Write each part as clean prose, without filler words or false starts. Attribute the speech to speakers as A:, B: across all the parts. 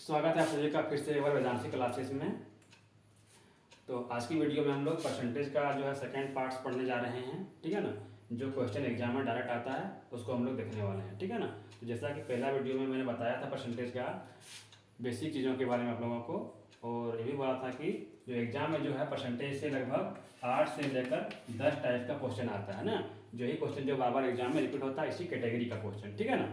A: स्वागत है आप सभी का फिर से एक बार वेदांशी क्लासेस में। तो आज की वीडियो में हम लोग परसेंटेज का जो है सेकंड पार्ट्स पढ़ने जा रहे हैं, ठीक है ना। जो क्वेश्चन एग्जाम में डायरेक्ट आता है उसको हम लोग देखने वाले हैं, ठीक है ना। तो जैसा कि पहला वीडियो में मैंने बताया था परसेंटेज का बेसिक चीज़ों के बारे में आप लोगों को, और ये भी बोला था कि जो एग्जाम में जो है परसेंटेज से लगभग 8 से लेकर 10 टाइप का क्वेश्चन आता है ना। जो ही क्वेश्चन जो बार बार एग्जाम में रिपीट होता है इसी कैटेगरी का क्वेश्चन, ठीक है ना।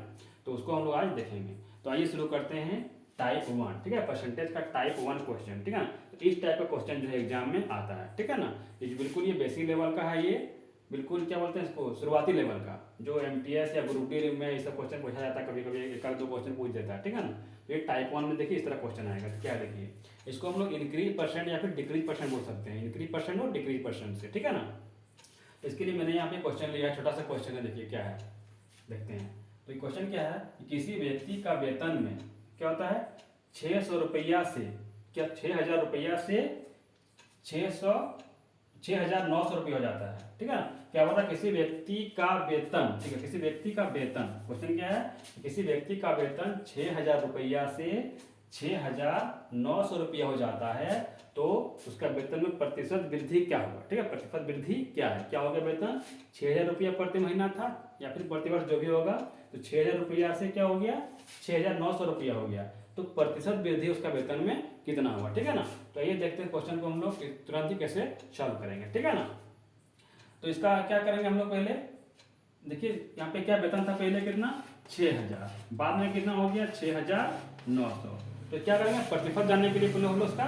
A: तो उसको हम लोग आज देखेंगे। तो आइए शुरू करते हैं टाइप 1, ठीक है। परसेंटेज का टाइप 1 क्वेश्चन, ठीक है ना। तो इस टाइप का क्वेश्चन जो है एग्जाम में आता है, ठीक है ना। ये बिल्कुल ये बेसिक लेवल का है, ये बिल्कुल क्या बोलते हैं इसको, शुरुआती लेवल का। जो एमटीएस या ग्रुप डी में ये सब क्वेश्चन पूछा जाता है, कभी कभी एक आध दो क्वेश्चन पूछ देता है, ठीक है ना। तो ये टाइप 1 में देखिए इस तरह क्वेश्चन आएगा। तो क्या देखिए, इसको हम लोग इंक्रीज परसेंट या फिर डिक्रीज परसेंट बोल सकते हैं, इंक्रीज परसेंट और डिक्रीज परसेंट से, ठीक है ना। तो इसके लिए मैंने यहाँ पे क्वेश्चन लिया, छोटा सा क्वेश्चन है, देखिए क्या है, देखते हैं। तो ये क्वेश्चन क्या है कि किसी व्यक्ति का वेतन में क्या होता है 600 रुपया से, क्या 6000 रुपया से 6,900 रुपये हो जाता है, ठीक है ना। क्या होता है किसी व्यक्ति का वेतन, ठीक है, किसी व्यक्ति का वेतन, क्वेश्चन क्या है, किसी व्यक्ति का वेतन 6000 रुपया से 6,900 रुपया हो जाता है, तो उसका वेतन में प्रतिशत वृद्धि क्या होगा, ठीक है। प्रतिशत वृद्धि क्या है, क्या होगा, वेतन 6000 रुपया प्रति महीना था या फिर प्रतिवर्ष जो भी होगा, तो 6000 रुपया से क्या हो गया 6,900 रुपया हो गया, तो प्रतिशत वृद्धि उसका वेतन में कितना हुआ, ठीक है ना। तो ये देखते हैं क्वेश्चन को हम लोग तुरंत ही कैसे सॉल्व करेंगे, ठीक है ना। तो इसका क्या करेंगे हम लोग, पहले देखिए यहाँ पे क्या वेतन था, पहले कितना 6000, बाद में कितना हो गया 6,900। तो क्या करेंगे, प्रतिशत जानने के लिए पहले हम लोग उसका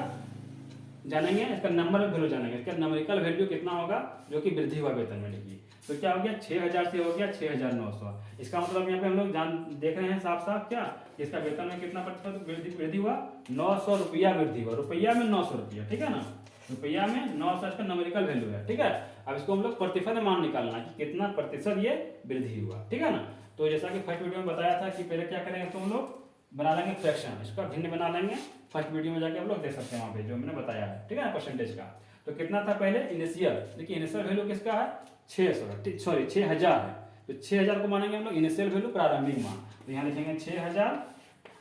A: जानेंगे, इसका नंबर वैल्यू जानेंगे, इसका नंबरिकल वैल्यू कितना होगा जो कि वृद्धि हुआ वेतन में। देखिए तो क्या हो गया 6000 से हो गया 6,900। इसका मतलब यहाँ पे हम लोग जान देख रहे हैं साफ साफ क्या, इसका वेतन में कितना प्रतिशत वृद्धि हुआ, 900 रुपया वृद्धि हुआ, रुपया में 900 रुपया, ठीक है ना। रुपया में 900 इसका नंबरिकल वैल्यू है, ठीक है। अब इसको हम लोग प्रतिशत में मान निकालना है कि कितना प्रतिशत ये वृद्धि हुआ, ठीक है ना। तो जैसा कि फर्स्ट वीडियो में बताया था कि पहले क्या करेंगे, तो हम लोग बना लेंगे फ्रैक्शन, इसका भिन्न बना लेंगे। फर्स्ट वीडियो में जाके आप लोग देख सकते हैं वहाँ पे जो मैंने बताया है, ठीक है ना, परसेंटेज का। तो कितना था पहले इनिशियल, देखिए इनिशियल वैल्यू किसका है 6000 है। तो 6000 को मानेंगे हम लोग इनिशियल वैल्यू, प्रारंभिक मान। तो यहाँ लिखेंगे 6000,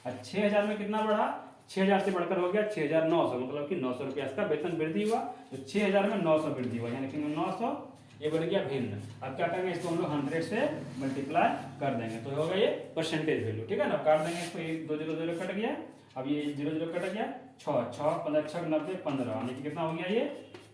A: और 6000 में कितना बढ़ा, 6000 से बढ़कर हो गया 6,900, मतलब कि 900 रुपया इसका वेतन वृद्धि हुआ। तो 6000 में 900 वृद्धि हुआ, यहाँ लिखेंगे 900, ये बढ़ गया भिन्न। अब क्या करेंगे, इसको हम लोग 100 से मल्टीप्लाई कर देंगे, तो होगा ये परसेंटेज वैल्यू, ठीक है ना। काट देंगे इसको, 1 2 0 0 कट गया, अब ये 0 0 कट गया, 6 6 15 6 90 15, यानी कि कितना हो गया ये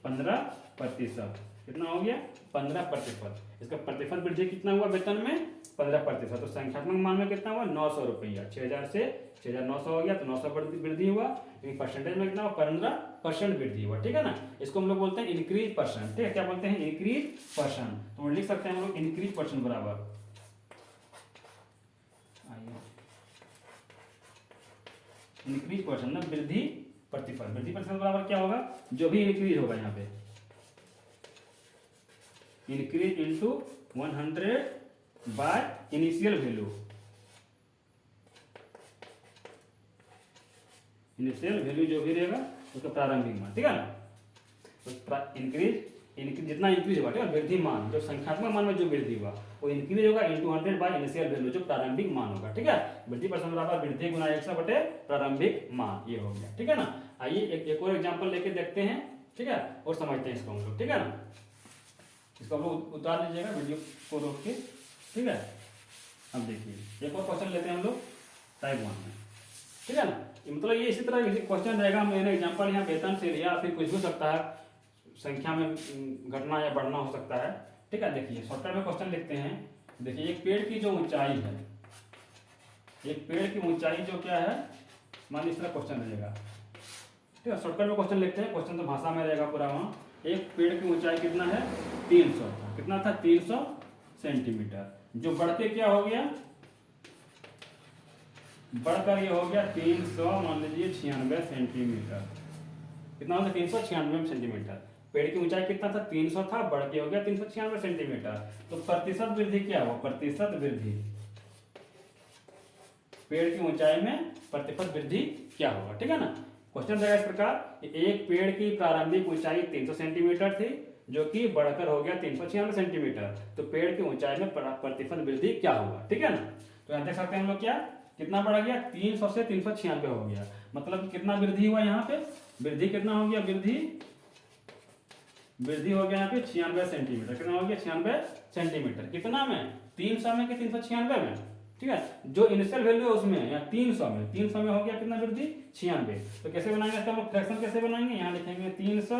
A: 15%, कितना हो गया 15%। इसका प्रतिशत वृद्धि कितना हुआ वेतन में 15%। तो संख्यात्मक मान में कितना हुआ 900 रुपया, 6000 से 6,900 हो गया, तो 900 वृद्धि हुआ, लेकिन परसेंटेज में कितना हुआ 15% वृद्धि हुआ, ठीक है ना। इसको हम लोग बोलते हैं इंक्रीज परसेंट, ठीक है। क्या बोलते हैं, इंक्रीज परसेंट। तो लिख सकते हैं हम लोग इंक्रीज परसेंट बराबर, इंक्रीज परसेंट ना वृद्धि प्रतिशत, वृद्धि प्रतिशत बराबर क्या होगा, जो भी इंक्रीज होगा यहाँ पे, increase into 100 by initial value, initial value जो भी रहेगा उसका प्रारंभिक मान, ठीक है ना। तो इंक्रीज जितना इंक्रीज होगा, ठीक है, वृद्धि मान जो संख्यात्मक मान में जो वृद्धि हुआ वो इंक्रीज होगा इंटू 100 बाय इनिशियल वैल्यू जो प्रारंभिक मान होगा, ठीक है। वृद्धि परसेंट बराबर वृद्धि गुना 100 बटे प्रारंभिक मान, ये हो गया, ठीक है ना। आइए एक और एग्जांपल लेके देखते हैं, ठीक है, और समझते हैं इसको हम लोग, ठीक है ना। इसको हम लोग उतार लीजिएगा वीडियो को रोक के, ठीक है। अब देखिए एक और क्वेश्चन लेते हैं हम लोग टाइप 1 में, ठीक है ना। मतलब ये इसी तरह क्वेश्चन रहेगा, मैंने एग्जांपल यहाँ वेतन से लिया, फिर कुछ भी हो सकता है, संख्या में घटना या बढ़ना हो सकता है, ठीक है। देखिए शॉर्टकट में क्वेश्चन लिखते हैं। देखिए एक पेड़ की जो ऊंचाई है, एक पेड़ की ऊंचाई जो क्या है, मान इस तरह क्वेश्चन रहेगा, ठीक है। शॉर्टकट में क्वेश्चन लिखते हैं, क्वेश्चन तो भाषा में रहेगा पूरा वहाँ। एक पेड़ की ऊंचाई कितना है 300 था, कितना था 300 सेंटीमीटर, जो बढ़ के क्या हो गया, बढ़कर ये हो गया 300 मान लीजिए 96 सेंटीमीटर, कितना होगा 396 सेंटीमीटर। पेड़ की ऊंचाई कितना था 300 था, बढ़ के हो गया 396 सेंटीमीटर। तो प्रतिशत वृद्धि क्या हुआ, प्रतिशत वृद्धि, पेड़ की ऊंचाई में प्रतिशत वृद्धि क्या होगा, ठीक है ना। क्वेश्चन रहेगा इस प्रकार, एक पेड़ की प्रारंभिक ऊंचाई 300 सेंटीमीटर थी जो कि बढ़कर हो गया 396 सेंटीमीटर, तो पेड़ की ऊंचाई में प्रतिशत वृद्धि क्या होगा, ठीक है ना। तो यहाँ देख सकते हैं हम लोग क्या, कितना बढ़ गया, 300 से 396 हो गया। मतलब कितना वृद्धि हुआ यहाँ पे, वृद्धि कितना हो गया, वृद्धि हो गया यहाँ पे 96 सेंटीमीटर। कितना हो गया, 96 सेंटीमीटर। कितना में, 300 में कि 396 में, ठीक है। जो इनिशियल वैल्यू है उसमें या 300 में, 300 में हो गया कितना वृद्धि, 96। तो कैसे बनाएंगे इसका फ्रैक्शन, कैसे बनाएंगे, यहाँ लिखेंगे 300,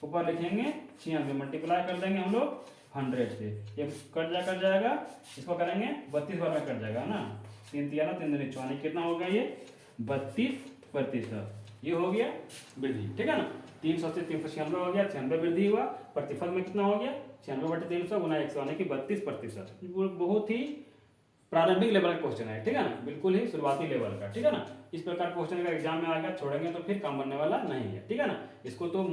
A: ऊपर लिखेंगे 96, मल्टीप्लाई कर देंगे हम लोग 100 से, ये कट जाएगा, इसको करेंगे 32 बार में कट जाएगा ना, 3 3 3 3 24, कितना होगा ये 32%। ये हो गया वृद्धि, ठीक है ना। 300 से 396 हो गया, 96 वृद्धि हुआ। प्रतिफल में कितना हो गया, 96/300 गुना 100 यानी कि 32%। बहुत ही प्रारंभिक लेवल का क्वेश्चन है, ठीक है ना, बिल्कुल ही शुरुआती लेवल का, ठीक है ना। इस प्रकार क्वेश्चन अगर एग्जाम में आ गया, छोड़ेंगे तो फिर काम बनने वाला नहीं है, ठीक है ना। इसको तो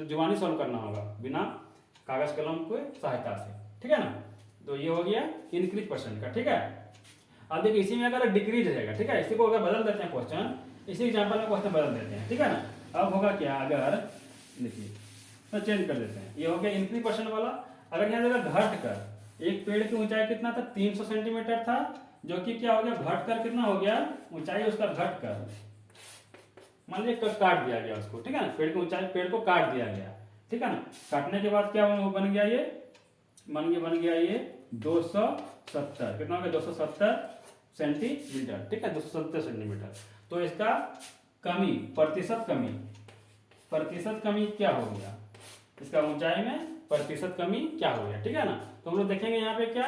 A: जुबानी सॉल्व करना होगा बिना कागज कलम को सहायता से, ठीक है ना। तो ये हो गया इंक्रीज परसेंट का, ठीक है। अब देखिए इसी में अगर डिक्रीज रहेगा, ठीक है, इसी को अगर बदल देते हैं क्वेश्चन, इसी एग्जाम्पल में क्वेश्चन बदल देते हैं, ठीक है ना। अब होगा क्या, अगर देखिए तो चेंज कर देते हैं, ये हो गया इंक्रीज परसेंट वाला। अगर यहाँ जगह घट कर, एक पेड़ की ऊंचाई कितना था, 300 सेंटीमीटर था, जो कि क्या हो गया, घट कर कितना हो गया, ऊंचाई उसका घट कर मान लीजिए काट दिया गया उसको, ठीक है ना, पेड़ की ऊंचाई, पेड़ को काट दिया गया, ठीक है ना। काटने के बाद क्या बन गया, ये बन गया ये 270, कितना हो गया 270 सेंटीमीटर, ठीक है, 270 सेंटीमीटर। तो इसका कमी, प्रतिशत कमी क्या हो गया, इसका ऊंचाई में प्रतिशत कमी क्या हो गया, ठीक है ना। तो हम लोग देखेंगे यहाँ पे क्या,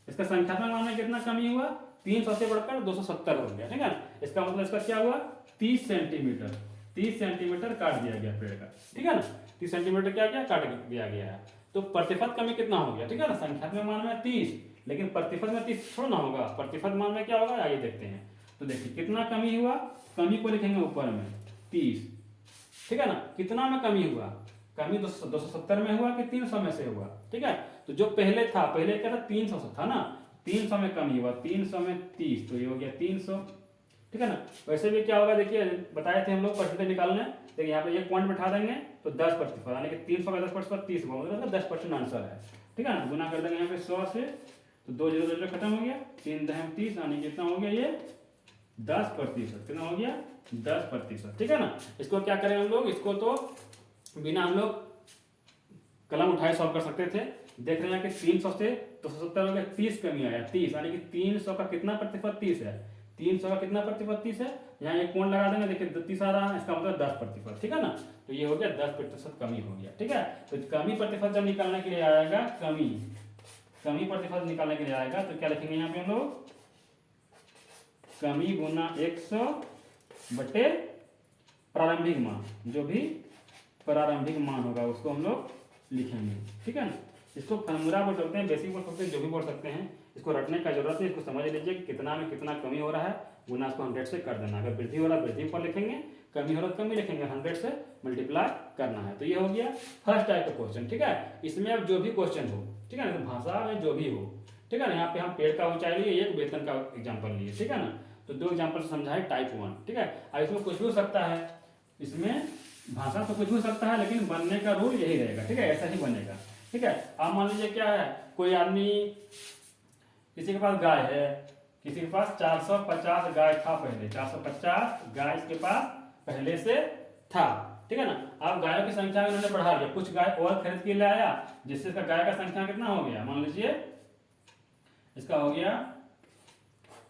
A: इसका संख्यात्मक मान में कितना कमी हुआ, 300 से बढ़कर 270 हो गया, ठीक है ना। इसका मतलब इसका क्या हुआ, 30 सेंटीमीटर काट दिया गया पेड़ का, ठीक है ना। 30 सेंटीमीटर क्या काट दिया गया है। तो प्रतिशत कमी कितना हो गया, ठीक है ना। संख्यात्मक मान में 30, लेकिन प्रतिशत में 30 थोड़ा ना होगा, प्रतिशत मान में क्या होगा, आगे देखते हैं। तो देखिए कितना कमी हुआ, कमी को लिखेंगे ऊपर में 30, ठीक है ना। कितना में कमी हुआ, कमी 270 में हुआ कि 300 में से हुआ, ठीक है। तो जो पहले था, पहले क्या था, 300 से था ना, 300 में कमी हुआ, 300 में 30, तो ये हो गया 300, ठीक है ना। वैसे भी क्या होगा, देखिए बताए थे हम लोग परसेंटेज निकालने, देखिए यहाँ पे एक पॉइंट बैठा देंगे तो 10%, यानी कि 300 का 10% 30 होगा, मतलब 10% आंसर है, ठीक है ना। गुना कर देंगे यहाँ पे 100 से, तो 2 0 खत्म हो गया, 3 10 30, यानी कितना हो गया ये 10%, कितना हो गया 10%, ठीक है ना। इसको क्या करें हम लोग, इसको तो बिना हम लोग कलम उठाए सॉल्व कर सकते थे। देख रहे हैं कि 300 से 270 हो गया, 30 कमी आया, 30 यानी कि 300 का कितना प्रतिशत 30 है, 300 का कितना प्रतिशत 30 है, यहाँ एक पॉइंट लगा देंगे, देखिए 30 आ रहा है, इसका मतलब 10%, ठीक है ना। तो ये हो गया 10% कमी हो गया, ठीक है। तो कमी प्रतिशत जब निकालने के लिए आएगा, कमी प्रतिशत निकालने के लिए आएगा, तो क्या लिखेंगे यहाँ पे हम लोग, कमी गुना 100 बटे प्रारंभिक मान, जो भी प्रारंभिक मान होगा उसको हम लोग लिखेंगे, ठीक है ना। इसको फॉर्मूला बोल सकते हैं, बेसिक बोल सकते हैं, जो भी बोल सकते हैं, इसको रटने का जरूरत नहीं, इसको समझ लीजिए कि कितना में कितना कमी हो रहा है, गुना इसको 100 से कर देना। अगर वृद्धि हो रहा है वृद्धि पर लिखेंगे, कमी हो रहा है कमी लिखेंगे, 100 से मल्टीप्लाई करना है। तो ये हो गया फर्स्ट टाइप का क्वेश्चन, ठीक है। इसमें अब जो भी क्वेश्चन हो, ठीक है ना, तो भाषा में जो भी हो, ठीक है ना। यहाँ पे हम पेड़ का ऊंचाई लिए, एक वेतन का एग्जाम्पल लिए, ठीक है ना। तो 2 एग्जाम्पल से समझाए टाइप 1, ठीक है। अब इसमें कुछ भी हो सकता है, इसमें भाषा तो कुछ भी हो सकता है, लेकिन बनने का रूल यही रहेगा, ठीक है, ऐसा ही बनेगा, ठीक है। अब मान लीजिए क्या है, कोई आदमी, किसी के पास गाय है, किसी के पास 450 गाय था पहले, 450 गाय इसके पास पहले से था, ठीक है ना। अब गायों की संख्या इन्होंने बढ़ा दिया, कुछ गाय और खरीद के ले आया, जिससे इसका गाय का संख्या कितना हो गया, मान लीजिए इसका हो गया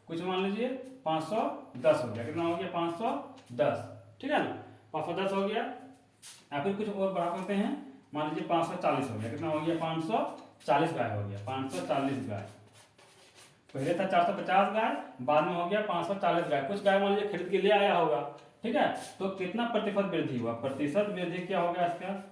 A: कुछ, मान लीजिए 510 हो गया, कितना हो गया 510, ठीक है ना, 510 हो गया। या फिर कुछ और बढ़ा करते हैं, मान लीजिए 540 हो गया, कितना हो गया 540 गाय हो गया, 540 गाय। पहले था 450 गाय, बाद में हो गया 540 गाय, कुछ गाय मान लीजिए खरीद के ले आया होगा, ठीक है। तो कितना प्रतिशत वृद्धि हुआ, प्रतिशत वृद्धि क्या हो गया इसका,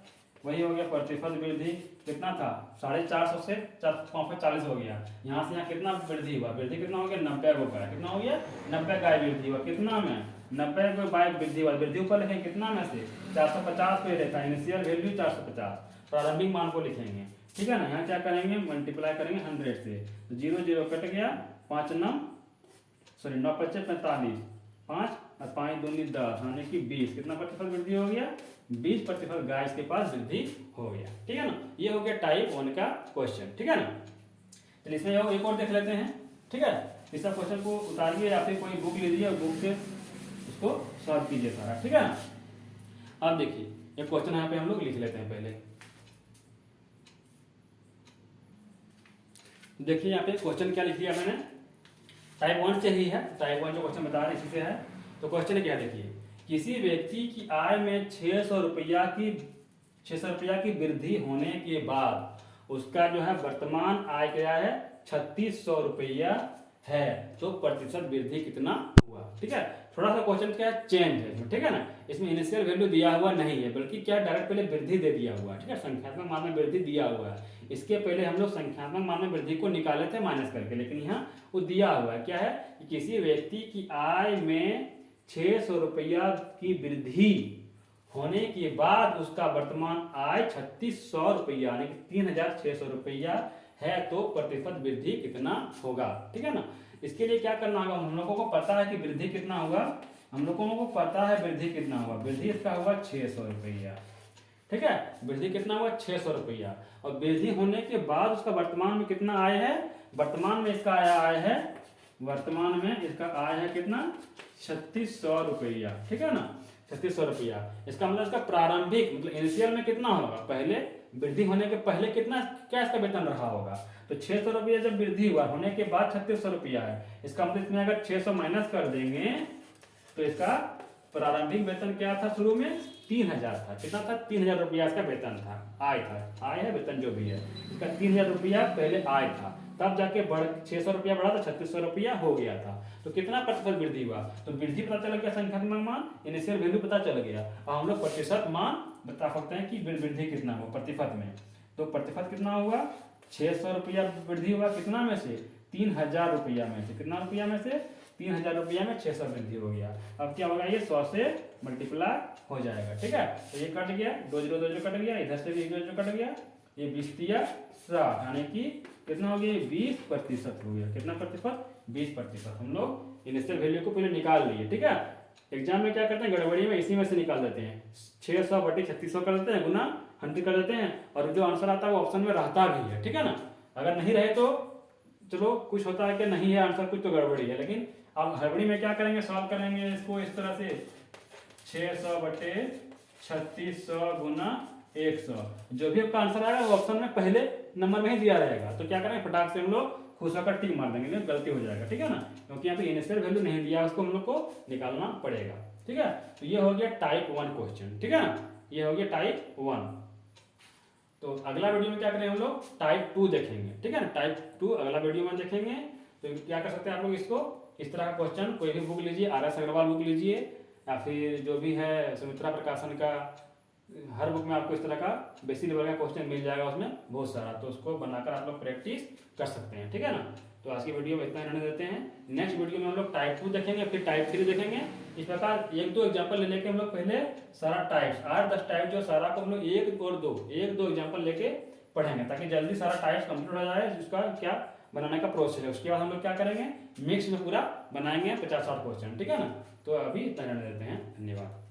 A: वही हो गया प्रतिशत वृद्धि, कितना था 450 से 540 हो गया, यहाँ से यहाँ कितना वृद्धि हुआ, वृद्धि कितना हो गया 90 गो गाय, कितना हो गया 90 गाय वृद्धि हुआ, कितना में 90 गो गाय वृद्धि हुआ, वृद्धि ऊपर लिखेंगे कितना में से 450 पे रहता है, इनिशियल वैल्यू 450, प्रारंभिक मान को लिखेंगे, ठीक है ना। यहाँ क्या करेंगे, मल्टीप्लाई करेंगे 100 से, तो 0 0 कट गया, 5 9 9 5 45, 5 और 5 2 10, यानी कि 20, कितना प्रतिशत वृद्धि हो गया 20% गाय इसके पास वृद्धि हो गया, ठीक है ना। ये हो गया टाइप 1 का क्वेश्चन, ठीक है ना। चलिए इसमें एक और देख लेते हैं, ठीक है। इस सब क्वेश्चन को उतारिए या फिर कोई बुक लीजिए और बुक से उसको सॉल्व कीजिए सारा, ठीक है। अब देखिए एक क्वेश्चन यहाँ पे हम लोग लिख लेते हैं पहले। देखिए यहाँ पे क्वेश्चन क्या लिख दिया मैंने, टाइप 1 से ही है, टाइप 1 जो क्वेश्चन बता रहे हैं इसी से है। तो क्वेश्चन क्या देखिए, किसी व्यक्ति की आय में 600 रुपया की वृद्धि होने के बाद उसका जो है वर्तमान आय क्या है 3600 रुपया है, तो प्रतिशत वृद्धि कितना हुआ, ठीक है। थोड़ा सा क्वेश्चन क्या है, चेंज है इसमें, ठीक है ना। इसमें इनिशियल वैल्यू दिया हुआ नहीं है, बल्कि क्या डायरेक्ट पहले वृद्धि दे दिया हुआ है, ठीक है। संख्यात्मक मान में वृद्धि दिया हुआ है, इसके पहले हम लोग संख्यात्मक मान में वृद्धि को निकाले थे माइनस करके, लेकिन यहाँ वो दिया हुआ है क्या है कि किसी व्यक्ति की आय में 600 रुपया की वृद्धि होने के बाद उसका वर्तमान आय 3600 रुपया यानी कि 3600 रुपया है, तो प्रतिशत वृद्धि कितना होगा, ठीक है ना। इसके लिए क्या करना होगा, हम लोगों को पता है कि वृद्धि कितना होगा, हम लोगों को पता है वृद्धि कितना होगा, वृद्धि इसका होगा 600 रुपया, ठीक है। वृद्धि कितना हुआ 600 रुपया, और वृद्धि होने के बाद उसका वर्तमान में कितना आय है, वर्तमान में इसका आय है, वर्तमान में इसका आय है कितना 3600 रुपया, ठीक है ना। 3600 रुपया, इसका मतलब इसका प्रारंभिक मतलब इनिशियल में कितना होगा, पहले वृद्धि होने के पहले कितना क्या इसका वेतन रहा होगा। तो 600 रुपया जब वृद्धि हुआ होने के बाद 3600 रुपया है, इसका मतलब इसमें अगर 600 माइनस कर देंगे तो इसका प्रारंभिक वेतन क्या था, शुरू में 3000 था, कितना था 3000 रुपया इसका वेतन था, आय था, आय है वेतन जो भी है, इसका 3000 रुपया पहले आय था, तब जाके बढ़ 600 रुपया बढ़ा तो 3600 रुपया हो गया था। तो कितना प्रतिशत वृद्धि हुआ, तो वृद्धि पता चल गया, संख्यात्मक मान इनिशियल वैल्यू पता चल गया, और हम लोग प्रतिशत मान बता सकते हैं कि वृद्धि कितना हुआ प्रतिशत में। तो प्रतिशत कितना हुआ 600 रुपया वृद्धि हुआ कितना में से 3000 रुपया में से, कितना रुपया में से 3000 रुपया में 600 वृद्धि हो गया। अब क्या होगा, ये 100 से मल्टीप्लाई हो जाएगा, ठीक है। तो ये कट गया, 2 0 2 0 कट गया, इधर से भी 1 0 कट गया, ये 20 दिया 60 यानी कि कितना हो गया 20% हो गया, कितना प्रतिशत 20%। हम लोग इनिशियल वैल्यू को पहले निकाल लिए, ठीक है। एग्जाम में क्या करते हैं, गड़बड़ी में इसी में से निकाल देते हैं, 600 बटे 3600 कर देते हैं, गुना 100 कर देते हैं, और जो आंसर आता है वो ऑप्शन में रहता भी है, ठीक है ना। अगर नहीं रहे तो चलो कुछ होता है कि नहीं है आंसर, कुछ तो गड़बड़ी है, लेकिन अब हड़बड़ी में क्या करेंगे, सॉल्व करेंगे इसको इस तरह से 600 बटे 3600 गुना 100, जो भी आपका आंसर आएगा वो ऑप्शन में पहले नंबर में ही दिया रहेगा। तो क्या करेंगे, फटाक से हम लोग खुश होकर टिक मार देंगे, गलती हो जाएगा, ठीक है ना, क्योंकि यहाँ पे इनिशियल वैल्यू नहीं दिया, उसको हम लोग को निकालना पड़ेगा, ठीक है। तो ये हो गया टाइप 1 क्वेश्चन, ठीक है ना, ये हो गया टाइप 1। तो अगला वीडियो में क्या करेंगे, हम लोग टाइप 2 देखेंगे, ठीक है ना, टाइप 2 अगला वीडियो में देखेंगे। तो क्या कर सकते हैं आप लोग, इसको इस तरह का क्वेश्चन कोई भी बुक लीजिए, RS अग्रवाल बुक लीजिए, या फिर जो भी है सुमित्रा प्रकाशन का, हर बुक में आपको इस तरह का बेसिक लेवल का क्वेश्चन मिल जाएगा, उसमें बहुत सारा, तो उसको बनाकर आप लोग प्रैक्टिस कर सकते हैं, ठीक है ना। तो आज की वीडियो में इतना ही रहने देते हैं, नेक्स्ट वीडियो में हम लोग टाइप 2 देखेंगे, फिर टाइप 3 देखेंगे। इस प्रकार 1-2 एग्जाम्पल ले लेके हम लोग पहले सारा टाइप्स 8-10 टाइप जो सारा को हम लोग 1-2 एग्जाम्पल लेके पढ़ेंगे, ताकि जल्दी सारा टाइप्स कंप्लीट हो जाए, जिसका क्या बनाने का प्रोसेस है। उसके बाद हम लोग क्या करेंगे, मिक्स में पूरा बनाएंगे 50-60 क्वेश्चन, ठीक है ना। तो अभी इतना रहने देते हैं, धन्यवाद।